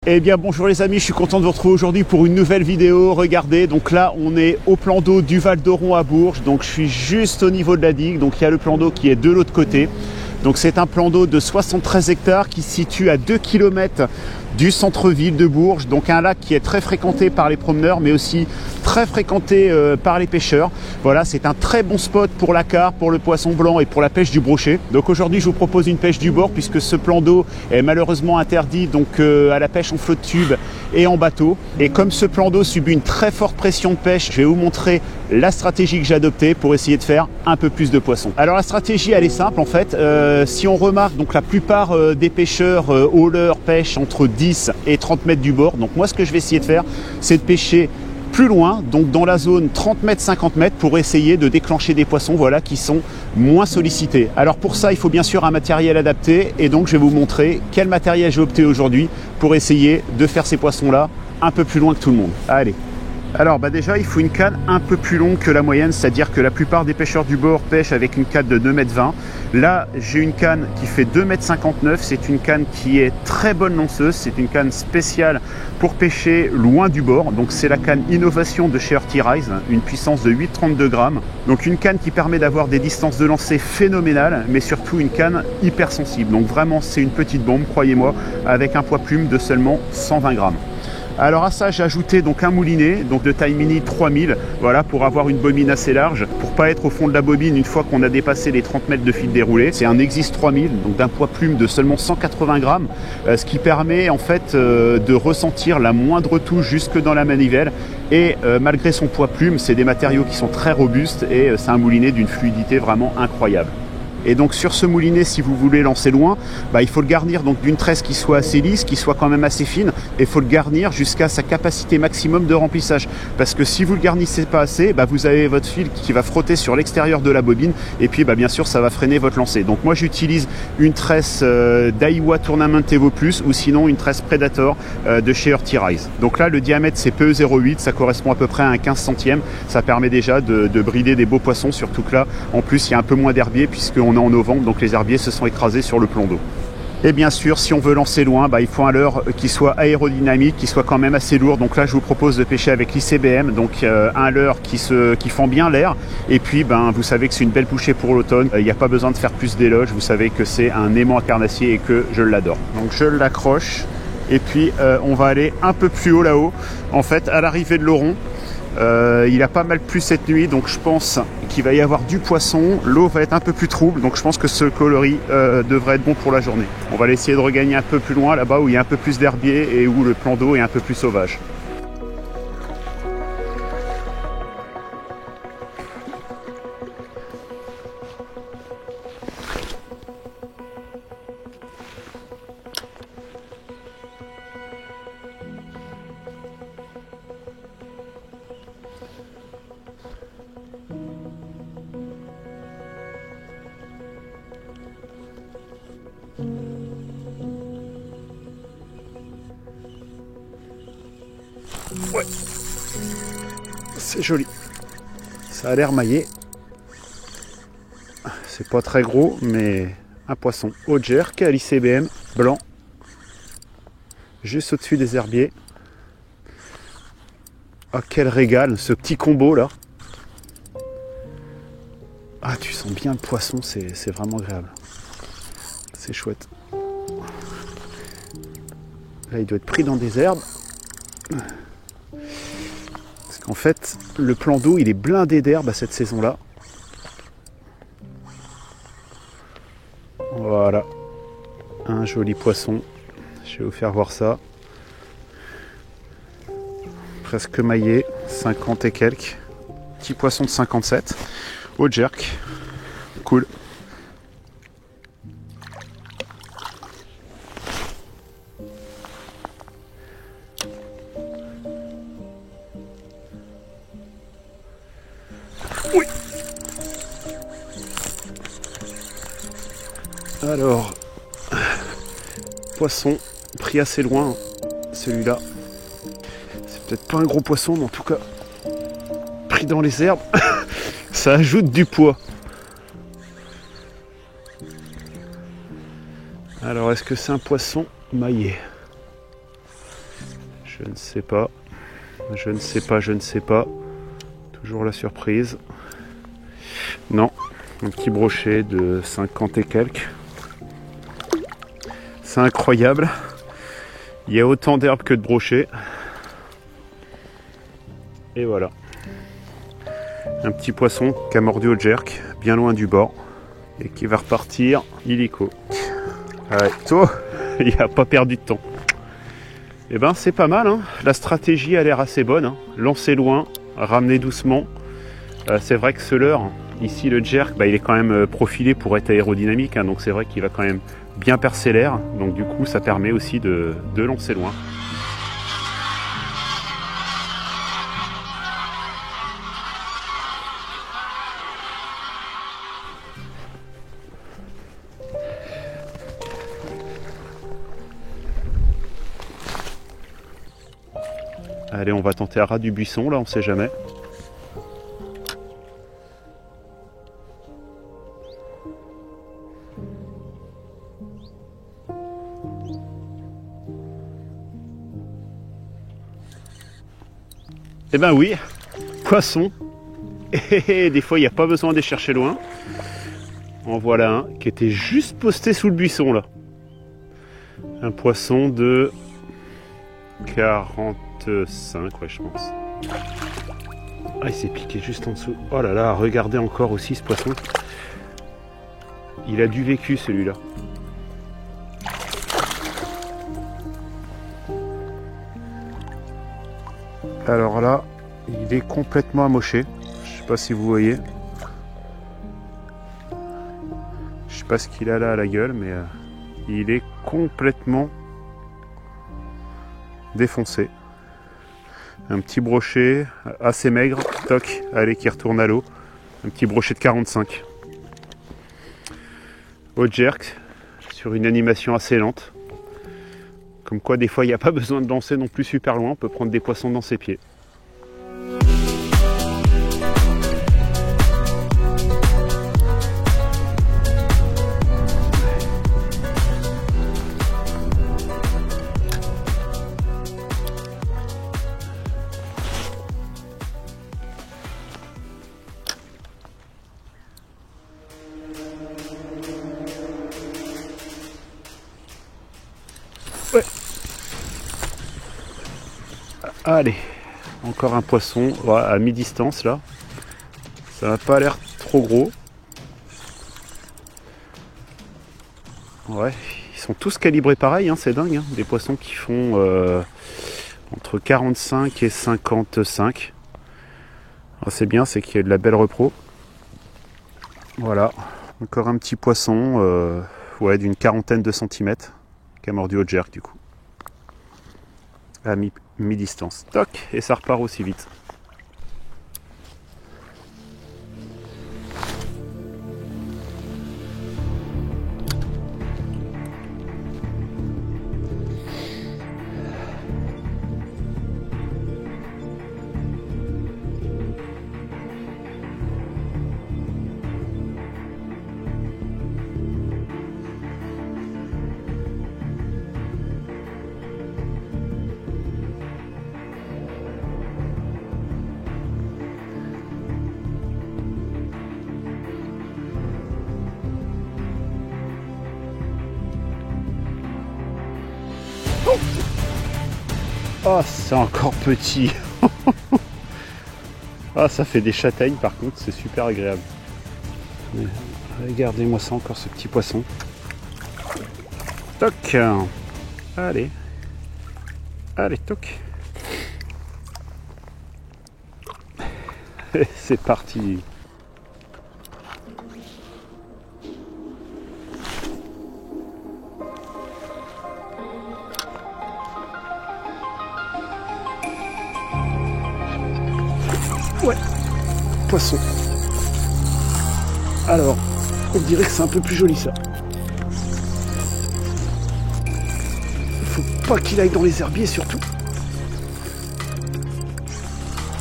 Eh bien bonjour les amis, je suis content de vous retrouver aujourd'hui pour une nouvelle vidéo. Regardez, donc là on est au plan d'eau du Val d'Oron à Bourges, donc je suis juste au niveau de la digue, donc il y a le plan d'eau qui est de l'autre côté. Donc c'est un plan d'eau de 73 hectares qui se situe à 2 km du centre-ville de Bourges, donc un lac qui est très fréquenté par les promeneurs mais aussi très fréquenté par les pêcheurs. Voilà, c'est un très bon spot pour la carpe, pour le poisson blanc et pour la pêche du brochet. Donc aujourd'hui je vous propose une pêche du bord puisque ce plan d'eau est malheureusement interdit donc à la pêche en flot de tube et en bateau. Et comme ce plan d'eau subit une très forte pression de pêche, je vais vous montrer la stratégie que j'ai adoptée pour essayer de faire un peu plus de poissons. Alors la stratégie elle est simple en fait, si on remarque donc la plupart des pêcheurs hauleurs pêchent entre 10 et 30 mètres du bord. Donc moi ce que je vais essayer de faire c'est de pêcher plus loin, donc dans la zone 30 mètres, 50 mètres pour essayer de déclencher des poissons voilà, qui sont moins sollicités. Alors pour ça il faut bien sûr un matériel adapté et donc je vais vous montrer quel matériel j'ai opté aujourd'hui pour essayer de faire ces poissons là un peu plus loin que tout le monde. Allez. Alors déjà il faut une canne un peu plus longue que la moyenne, c'est-à-dire que la plupart des pêcheurs du bord pêchent avec une canne de 2,20 m. Là j'ai une canne qui fait 2,59 m, c'est une canne qui est très bonne lanceuse, c'est une canne spéciale pour pêcher loin du bord. Donc c'est la canne Innovation de chez Earthy Rise, une puissance de 8,32 grammes. Donc une canne qui permet d'avoir des distances de lancer phénoménales, mais surtout une canne hyper sensible. Donc vraiment c'est une petite bombe, croyez-moi, avec un poids plume de seulement 120 grammes. Alors à ça j'ai ajouté donc un moulinet donc de taille mini 3000, voilà, pour avoir une bobine assez large, pour pas être au fond de la bobine une fois qu'on a dépassé les 30 mètres de fil déroulé. C'est un Exis 3000, donc d'un poids plume de seulement 180 grammes, ce qui permet en fait de ressentir la moindre touche jusque dans la manivelle. Et malgré son poids plume, c'est des matériaux qui sont très robustes et c'est un moulinet d'une fluidité vraiment incroyable. Et donc sur ce moulinet, si vous voulez lancer loin, il faut le garnir donc d'une tresse qui soit assez lisse, qui soit quand même assez fine, et il faut le garnir jusqu'à sa capacité maximum de remplissage. Parce que si vous le garnissez pas assez, vous avez votre fil qui va frotter sur l'extérieur de la bobine, et puis bien sûr ça va freiner votre lancer. Donc moi j'utilise une tresse Daiwa Tournament Evo Plus, ou sinon une tresse Predator de chez Earthy Rise. Donc là le diamètre c'est PE08, ça correspond à peu près à un 15 centième, ça permet déjà de brider des beaux poissons, surtout que là en plus il y a un peu moins d'herbier puisqu'on en novembre, donc les herbiers se sont écrasés sur le plan d'eau. Et bien sûr, si on veut lancer loin, il faut un leurre qui soit aérodynamique, qui soit quand même assez lourd. Donc là, je vous propose de pêcher avec l'ICBM, donc un leurre qui fend bien l'air. Et puis, vous savez que c'est une belle bouchée pour l'automne. Il n'y a pas besoin de faire plus d'éloges. Vous savez que c'est un aimant à carnassier et que je l'adore. Donc je l'accroche et puis on va aller un peu plus haut là-haut. En fait, à l'arrivée de l'Oron, il a pas mal plu cette nuit, donc je pense qu'il va y avoir du poisson. L'eau va être un peu plus trouble, donc je pense que ce coloris devrait être bon pour la journée. On va essayer de regagner un peu plus loin, là-bas où il y a un peu plus d'herbier et où le plan d'eau est un peu plus sauvage. Ouais, c'est joli, ça a l'air maillé, c'est pas très gros mais un poisson au jerk à l'ICBM blanc, juste au-dessus des herbiers. Ah quel régal ce petit combo là. Ah tu sens bien le poisson, c'est vraiment agréable, c'est chouette. Là il doit être pris dans des herbes. En fait, le plan d'eau, il est blindé d'herbe à cette saison-là. Voilà, un joli poisson. Je vais vous faire voir ça. Presque maillé, 50 et quelques. Petit poisson de 57, au jerk. Cool. Oui. Alors, poisson pris assez loin, celui-là. C'est peut-être pas un gros poisson, mais en tout cas, pris dans les herbes, ça ajoute du poids. Alors, est-ce que c'est un poisson maillé? Je ne sais pas. Je ne sais pas, je ne sais pas. Toujours la surprise. Non, un petit brochet de 50 et quelques. C'est incroyable. Il y a autant d'herbes que de brochets. Et voilà. Un petit poisson qui a mordu au jerk, bien loin du bord. Et qui va repartir illico. Ouais, toi, il n'a pas perdu de temps. Et ben c'est pas mal, hein. La stratégie a l'air assez bonne, hein. Lancer loin, ramener doucement. C'est vrai que ce leurre, ici le jerk, il est quand même profilé pour être aérodynamique, hein, donc c'est vrai qu'il va quand même bien percer l'air, donc du coup ça permet aussi de lancer loin. Allez, on va tenter à ras du buisson, là, on sait jamais. Eh ben oui, poisson. Et des fois, il n'y a pas besoin d'aller chercher loin. En voilà un qui était juste posté sous le buisson, là. Un poisson de 45, ouais, je pense. Ah, il s'est piqué juste en dessous. Oh là là, regardez encore aussi ce poisson. Il a du vécu, celui-là. Alors là, il est complètement amoché. Je sais pas si vous voyez. Je sais pas ce qu'il a là à la gueule, mais il est complètement défoncé. Un petit brochet assez maigre, toc, allez, qui retourne à l'eau. Un petit brochet de 45. Au jerk, sur une animation assez lente. Comme quoi, des fois, il n'y a pas besoin de lancer non plus super loin, on peut prendre des poissons dans ses pieds. Ouais. Allez, encore un poisson à mi-distance là. Ça n'a pas l'air trop gros. Ouais, ils sont tous calibrés pareil, hein, c'est dingue. Hein. Des poissons qui font entre 45 et 55. C'est bien, c'est qu'il y a de la belle repro. Voilà, encore un petit poisson ouais, d'une quarantaine de centimètres qui a mordu au jerk du coup. À mi-distance. Toc, et ça repart aussi vite. Oh, c'est encore petit. Ah, ça fait des châtaignes par contre, c'est super agréable. Mais regardez-moi ça, encore ce petit poisson. Toc. Allez. Allez, toc. C'est parti. Ouais, poisson. Alors, on dirait que c'est un peu plus joli ça. Faut pas qu'il aille dans les herbiers surtout.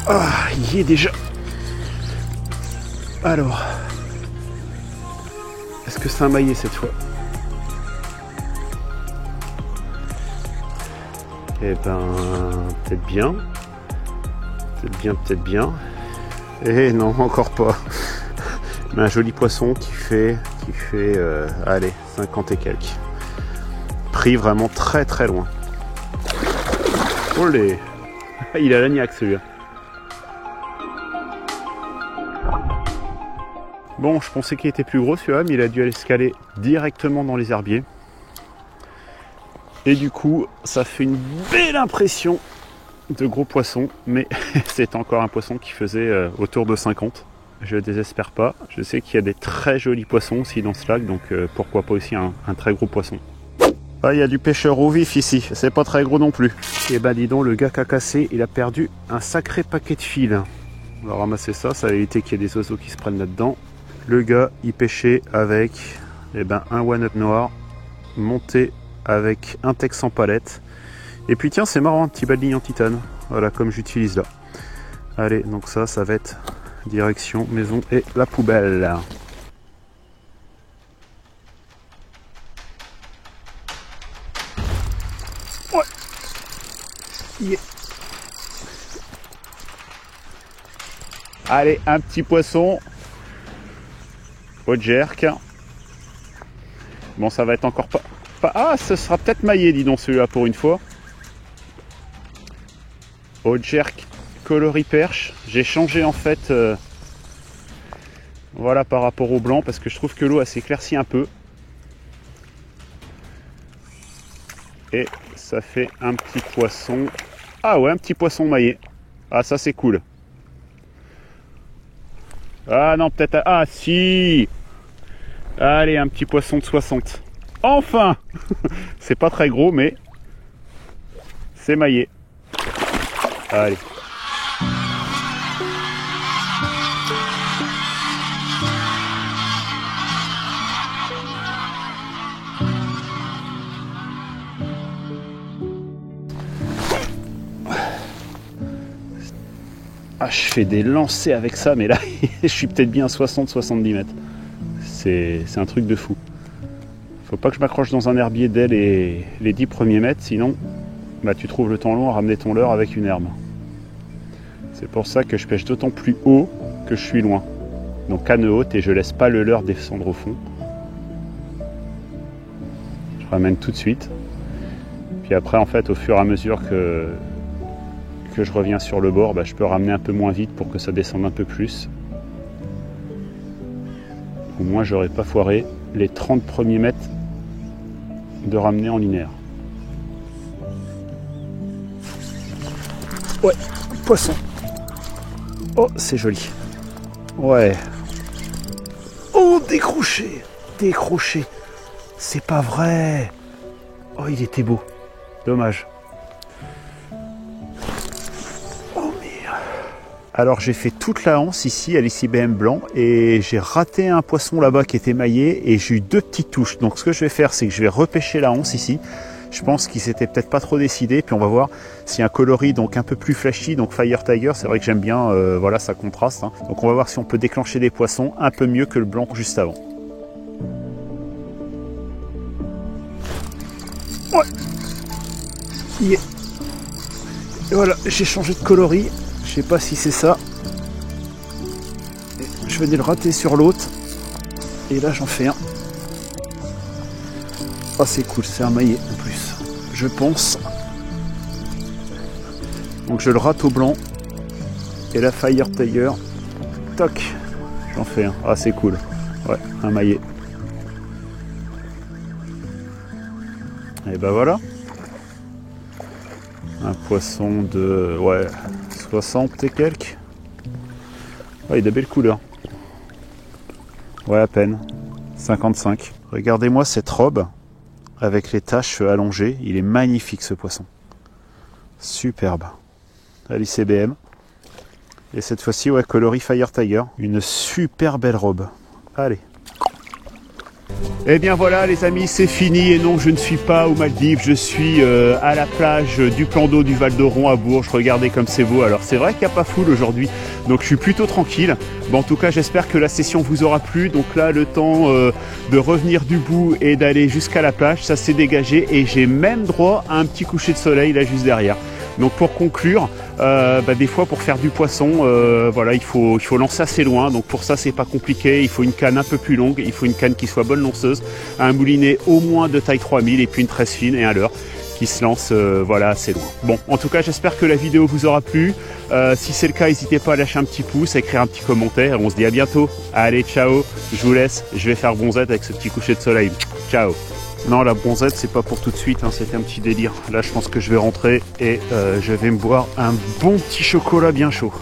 Ah, il y est déjà. Alors, est-ce que c'est un maillet cette fois? Eh ben, peut-être bien. Peut-être bien, peut-être bien. Eh non, encore pas. Mais un joli poisson qui fait allez, 50 et quelques. Pris vraiment très très loin. Olé. Il a l'agnac celui-là. Bon, je pensais qu'il était plus gros celui-là, mais il a dû aller escaler directement dans les herbiers. Et du coup, ça fait une belle impression de gros poisson, mais c'est encore un poisson qui faisait autour de 50. Je ne désespère pas. Je sais qu'il y a des très jolis poissons aussi dans ce lac, donc pourquoi pas aussi un très gros poisson. Ah, il y a du pêcheur au vif ici, c'est pas très gros non plus. Et ben dis donc, le gars qui a cassé, il a perdu un sacré paquet de fils. On va ramasser ça, ça va éviter qu'il y ait des oiseaux qui se prennent là-dedans. Le gars, il pêchait avec un one-up noir, monté avec un Tex en palette. Et puis tiens, c'est marrant, un petit bas de ligne en titane. Voilà, comme j'utilise là. Allez, donc ça va être direction maison et la poubelle. Ouais. Yeah. Allez, un petit poisson. Au jerk. Bon, ça va être encore pas... Ah, ce sera peut-être maillé, dis donc, celui-là, pour une fois. Au jerk coloris perche. J'ai changé, en fait, voilà, par rapport au blanc, parce que je trouve que l'eau, elle s'éclaircit un peu. Et ça fait un petit poisson. Ah ouais, un petit poisson maillé. Ah, ça, c'est cool. Ah non, peut-être... Ah, si. Allez, un petit poisson de 60. Enfin. C'est pas très gros, mais c'est maillé. Allez. Ah, je fais des lancers avec ça, mais là, je suis peut-être bien à 60-70 mètres. C'est un truc de fou. Faut pas que je m'accroche dans un herbier dès les 10 premiers mètres, sinon bah, tu trouves le temps long à ramener ton leurre avec une herbe. C'est pour ça que je pêche d'autant plus haut que je suis loin. Donc canne haute et je laisse pas le leurre descendre au fond. Je ramène tout de suite. Puis après, en fait, au fur et à mesure que je reviens sur le bord, bah, je peux ramener un peu moins vite pour que ça descende un peu plus. Au moins, j'aurais pas foiré les 30 premiers mètres de ramener en linéaire. Ouais, poisson. Oh, c'est joli. Ouais. Oh, décroché. Décroché. C'est pas vrai. Oh, il était beau. Dommage. Alors j'ai fait toute la anse ici à l'ICBM blanc et j'ai raté un poisson là-bas qui était maillé et j'ai eu 2 petites touches. Donc ce que je vais faire, c'est que je vais repêcher la anse ici. Je pense qu'il s'était peut-être pas trop décidé. Puis on va voir s'il y a un coloris donc un peu plus flashy, donc Fire Tiger. C'est vrai que j'aime bien, voilà, ça contraste. Hein. Donc on va voir si on peut déclencher des poissons un peu mieux que le blanc juste avant. Ouais. Yeah. Et voilà, j'ai changé de coloris. Je sais pas si c'est ça. Je venais le rater sur l'autre. Et là j'en fais un. Ah, c'est cool, c'est un maillet en plus. Je pense. Donc je le rate au blanc. Et la Fire Tiger. Toc. J'en fais un. Ah, c'est cool. Ouais, un maillet. Et ben voilà. Un poisson de... Ouais, 60 et quelques. Ouais, il a de belles couleurs. Ouais, à peine. 55. Regardez-moi cette robe avec les taches allongées. Il est magnifique ce poisson. Superbe. À l'ICBM. Et cette fois-ci, ouais, coloris Fire Tiger. Une super belle robe. Allez. Eh bien voilà les amis, c'est fini et non je ne suis pas aux Maldives, je suis à la plage du plan d'eau du Val d'Oron à Bourges, regardez comme c'est beau. Alors c'est vrai qu'il n'y a pas foule aujourd'hui, donc je suis plutôt tranquille. Bon, en tout cas j'espère que la session vous aura plu, donc là le temps de revenir du bout et d'aller jusqu'à la plage, ça s'est dégagé et j'ai même droit à un petit coucher de soleil là juste derrière. Donc pour conclure, des fois pour faire du poisson, voilà, il faut lancer assez loin. Donc pour ça c'est pas compliqué, il faut une canne un peu plus longue, il faut une canne qui soit bonne lanceuse, un moulinet au moins de taille 3000 et puis une tresse fine et un leurre qui se lance voilà, assez loin. Bon, en tout cas j'espère que la vidéo vous aura plu. Si c'est le cas, n'hésitez pas à lâcher un petit pouce, à écrire un petit commentaire. On se dit à bientôt. Allez, ciao, je vous laisse, je vais faire bronzette avec ce petit coucher de soleil. Ciao. Non, la bronzette, c'est pas pour tout de suite, hein, c'était un petit délire. Là, je pense que je vais rentrer et je vais me boire un bon petit chocolat bien chaud.